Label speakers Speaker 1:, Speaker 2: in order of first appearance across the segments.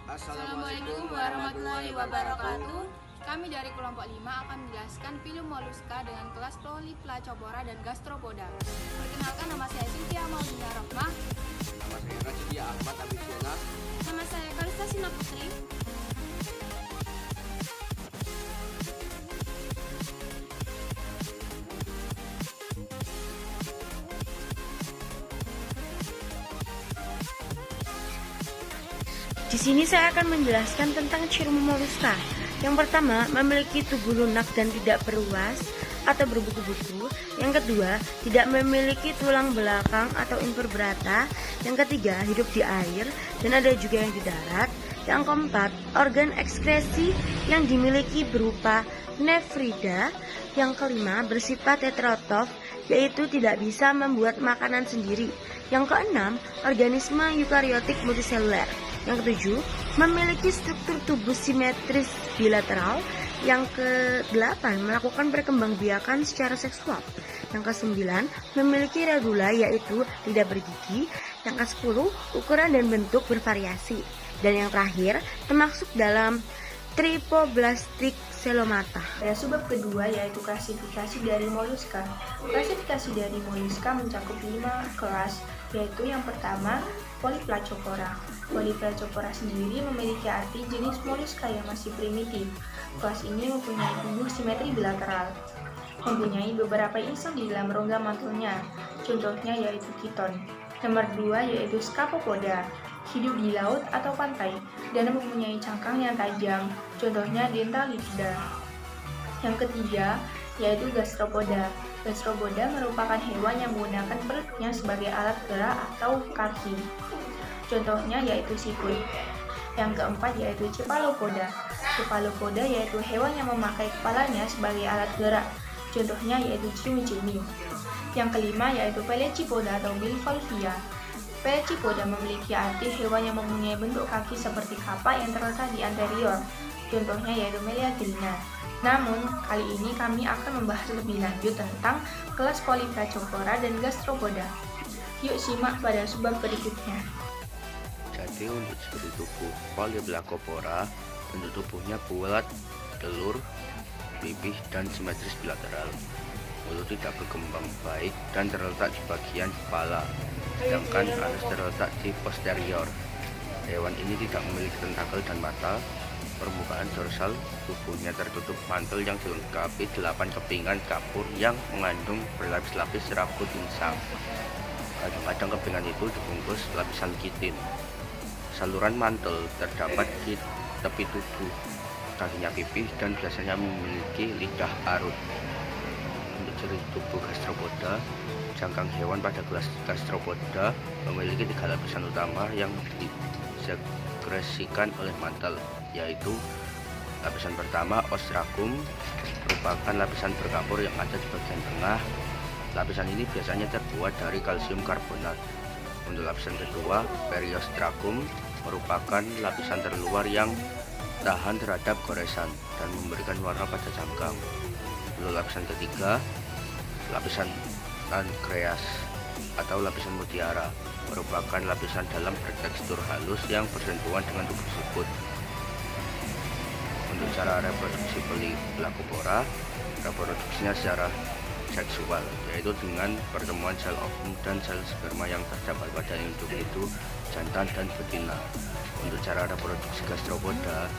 Speaker 1: Assalamualaikum warahmatullahi wabarakatuh. Kami dari kelompok 5 akan menjelaskan filum moluska dengan kelas Polyplacopora dan Gastropoda. Perkenalkan, nama saya Cynthia Maudina Rahmah.
Speaker 2: Nama saya Rajidia Ahmad Abisiana.
Speaker 1: Nama saya Kalista Sina Putri.
Speaker 3: Di sini saya akan menjelaskan tentang ciri moluska. Yang pertama, memiliki tubuh lunak dan tidak beruas atau berbuku-buku. Yang kedua, tidak memiliki tulang belakang atau invertebrata. Yang ketiga, hidup di air dan ada juga yang di darat. Yang keempat, organ ekskresi yang dimiliki berupa nefrida. Yang kelima, bersifat heterotrof, yaitu tidak bisa membuat makanan sendiri. Yang keenam, organisme eukariotik multiseluler. Yang ketujuh, memiliki struktur tubuh simetris bilateral. Yang kedelapan, melakukan perkembangbiakan secara seksual. Yang kesembilan, memiliki radula, yaitu tidak bergigi. Yang kesepuluh, ukuran dan bentuk bervariasi. Dan yang terakhir, termasuk dalam Tripoblastic Coelomata.
Speaker 4: Pada subbab kedua yaitu klasifikasi dari moluska. Klasifikasi dari moluska mencakup 5 kelas, yaitu yang pertama Polyplacopora. Polyplacopora sendiri memiliki arti jenis moluska yang masih primitif. Kelas ini mempunyai tubuh simetri bilateral, mempunyai beberapa insang di dalam rongga mantulnya. Contohnya yaitu kiton. Nomor 2 yaitu Scapopoda, hidup di laut atau pantai dan mempunyai cangkang yang tajam. Contohnya Dentalitida. Yang ketiga yaitu Gastropoda. Gastropoda merupakan hewan yang menggunakan perutnya sebagai alat gerak atau kaki. Contohnya yaitu siput. Yang keempat yaitu Cephalopoda. Cephalopoda yaitu hewan yang memakai kepalanya sebagai alat gerak. Contohnya yaitu cumi-cumi. Yang kelima yaitu Pelecypoda atau Bivalvia. Pelecypoda memiliki arti hewan yang mempunyai bentuk kaki seperti kapak yang terletak di anterior. Contohnya yaitu Meleagrina. Namun, kali ini kami akan membahas lebih lanjut tentang kelas Polyplacopora dan Gastropoda. Yuk simak pada subbab berikutnya.
Speaker 2: Jadi untuk ciri tubuh Polyplacopora, bentuk tubuhnya bulat, telur, pipih, dan simetris bilateral. Mulut tidak berkembang baik dan terletak di bagian kepala, sedangkan anus terletak di posterior. Hewan ini tidak memiliki tentakel dan mata. Permukaan dorsal tubuhnya tertutup mantel yang dilengkapi 8 kepingan kapur yang mengandung berlapis-lapis rambut insang. Kadang-kadang kepingan itu dibungkus lapisan kitin. Saluran mantel terdapat di tepi tubuh, kakinya pipih dan biasanya memiliki lidah arut. Untuk ciri tubuh Gastropoda, cangkang hewan pada kelas Gastropoda memiliki 3 lapisan utama yang disekresikan oleh mantel, yaitu lapisan pertama ostracum, merupakan lapisan berkapur yang ada di bagian tengah. Lapisan ini biasanya terbuat dari kalsium karbonat. Untuk lapisan kedua, periostracum, merupakan lapisan terluar yang tahan terhadap goresan dan memberikan warna pada cangkang. Untuk lapisan ketiga, lapisan pankreas atau lapisan mutiara, merupakan lapisan dalam bertekstur halus yang bersentuhan dengan tubuh siput. Untuk cara reproduksi Polyplacopora, reproduksinya secara seksual, yaitu dengan pertemuan sel ovum dan sel sperma yang terdapat pada induk itu jantan dan betina. Untuk cara reproduksi Gastropoda,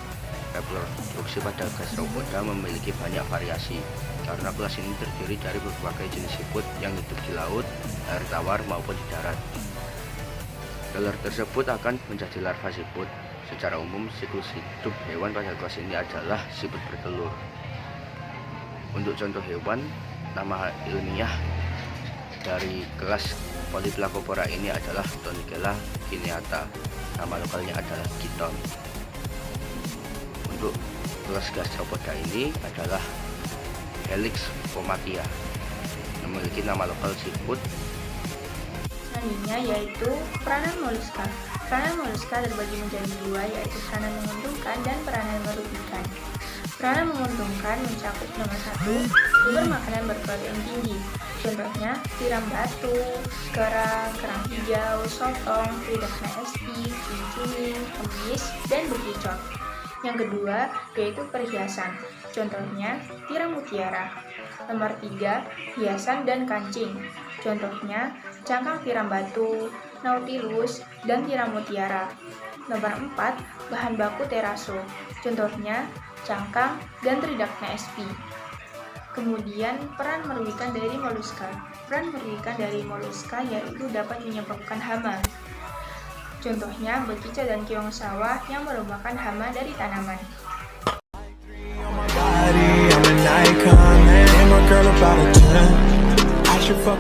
Speaker 2: reproduksi pada Gastropoda memiliki banyak variasi karena kelas ini terdiri dari berbagai jenis siput yang hidup di laut, air tawar maupun di darat. Telur tersebut akan menjadi larva siput. Secara umum, siklus hidup hewan pada kelas ini adalah siput bertelur. Untuk contoh hewan, nama ilmiah dari kelas Polyplacopora ini adalah Tonicella pineata. Nama lokalnya adalah kiton. Untuk kelas Gastropoda ini adalah Helix pomatia, memiliki nama lokal siput.
Speaker 4: Selanjutnya yaitu peranan moluska. Peranan moluska terbagi menjadi 2, yaitu peranan menguntungkan dan peranan merugikan. Peranan menguntungkan mencakup nomor 1, sumber makanan berprotein tinggi. Contohnya tiram batu, kerang hijau, sotong, tridacna sp, cumi, kemis, dan bekicot. Yang kedua yaitu perhiasan. Contohnya tiram mutiara. Nomor 3, hiasan dan kancing. Contohnya cangkang tiram batu, nautilus, dan tiram mutiara. Nomor 4, bahan baku teraso. Contohnya cangkang dan tridacna sp. Kemudian peran merugikan dari moluska. Peran merugikan dari moluska yaitu dapat menyebabkan hama. Contohnya bekicot dan keong sawah yang merupakan hama dari tanaman.
Speaker 5: I'm an icon, man. I'm a girl about a 10. I should fuck